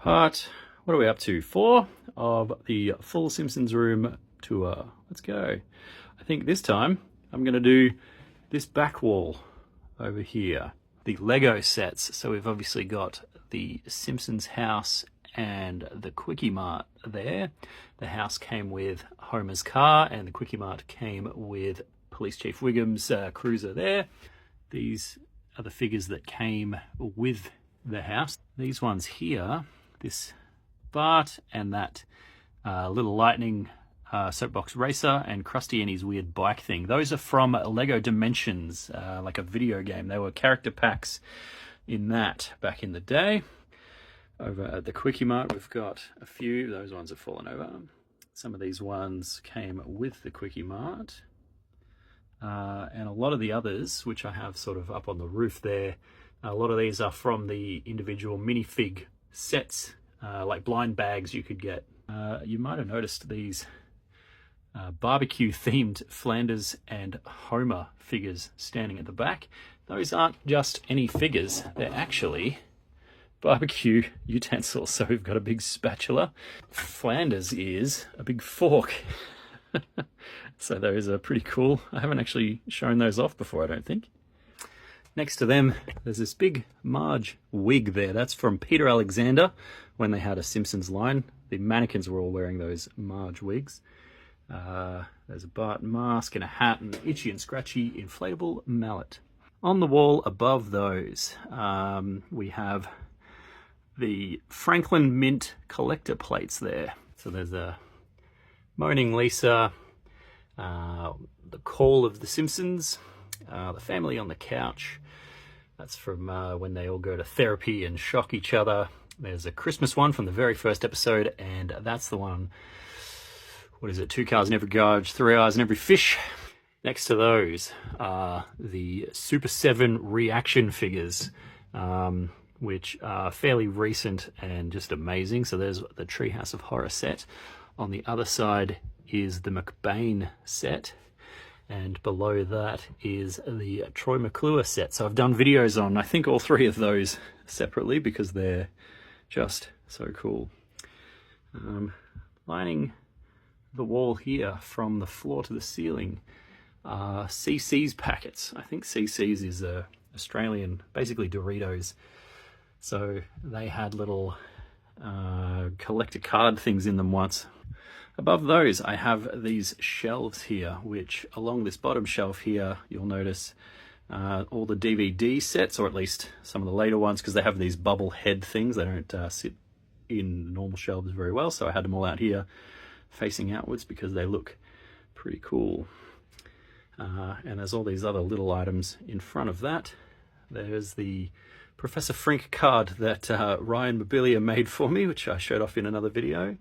Part, what are we up to? 4 of the full Simpsons room tour. Let's go. I think this time I'm going to do this back wall over here. The Lego sets. So we've obviously got the Simpsons house and the Quickie Mart there. The house came with Homer's car and the Quickie Mart came with Police Chief Wiggum's cruiser there. These are the figures that came with the house. These ones here, this Bart and that little lightning soapbox racer and Krusty and his weird bike thing. Those are from Lego Dimensions, like a video game. They were character packs in that back in the day. Over at the Quickie Mart, we've got a few. Those ones have fallen over. Some of these ones came with the Quickie Mart. And a lot of the others, which I have sort of up on the roof there, a lot of these are from the individual minifig sets, like blind bags you could get. You might have noticed these barbecue-themed Flanders and Homer figures standing at the back. Those aren't just any figures, they're actually barbecue utensils. So we've got a big spatula. Flanders is a big fork. So those are pretty cool. I haven't actually shown those off before, I don't think. Next to them, there's this big Marge wig there. That's from Peter Alexander when they had a Simpsons line. The mannequins were all wearing those Marge wigs. There's a Bart mask and a hat and an itchy and scratchy inflatable mallet. On the wall above those, we have the Franklin Mint collector plates there. So there's a Moaning Lisa, the Call of the Simpsons, the Family on the Couch. That's from when they all go to therapy and shock each other. There's a Christmas one from the very first episode, and that's the one, what is it, 2 cars in every garage, 3 eyes in every fish. Next to those are the Super 7 reaction figures, which are fairly recent and just amazing. So there's the Treehouse of Horror set. On the other side is the McBain set, and below that is the Troy McClure set. So I've done videos on, I think, all 3 of those separately because they're just so cool. Lining the wall here from the floor to the ceiling are CC's packets. I think CC's is Australian, basically Doritos. So they had little collector card things in them once. Above those, I have these shelves here, which along this bottom shelf here, you'll notice all the DVD sets, or at least some of the later ones, because they have these bubble head things. They don't sit in normal shelves very well, so I had them all out here facing outwards because they look pretty cool. And there's all these other little items in front of that. There's the Professor Frink card that Ryan Mobilia made for me, which I showed off in another video.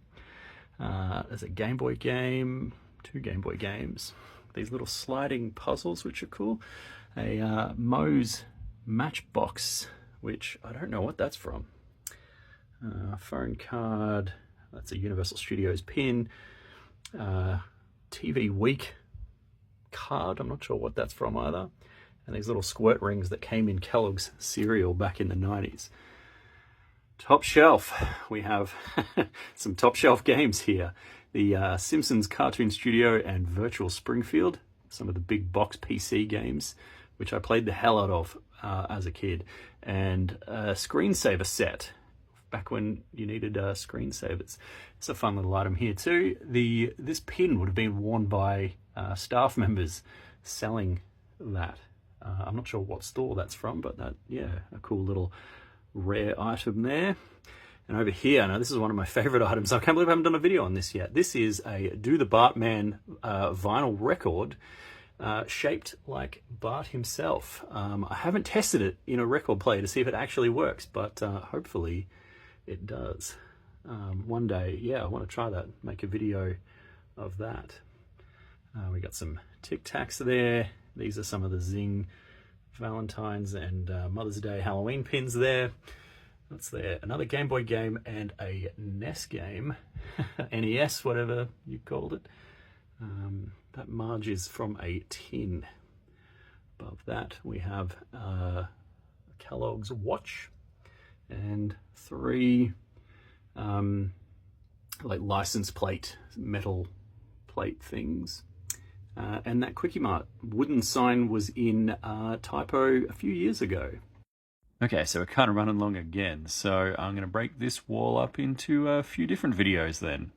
There's a Game Boy game, 2 Game Boy games, these little sliding puzzles which are cool, a Moe's Matchbox, which I don't know what that's from, phone card, that's a Universal Studios pin, TV Week card, I'm not sure what that's from either, and these little squirt rings that came in Kellogg's cereal back in the 90s. Top shelf, we have some top shelf games here. The Simpsons Cartoon Studio and Virtual Springfield, some of the big box PC games, which I played the hell out of as a kid, and a screensaver set, back when you needed screensavers. It's a fun little item here too. This pin would have been worn by staff members selling that. I'm not sure what store that's from, but that, yeah, a cool little rare item there. And over here, now this is one of my favorite items. I can't believe I haven't done a video on this yet. This is a Do the Bartman vinyl record shaped like Bart himself. I haven't tested it in a record player to see if it actually works, but hopefully it does. One day, yeah, I want to try that, make a video of that. We got some Tic Tacs there. These are some of the Zing Valentine's and Mother's Day Halloween pins there. That's there. Another Game Boy game and a NES game. NES, whatever you called it. That Marge is from a tin. Above that we have Kellogg's watch and 3 like license plate, metal plate things. And that Quickie Mart wooden sign was in typo a few years ago. Okay, so we're kind of running long again, so I'm going to break this wall up into a few different videos then.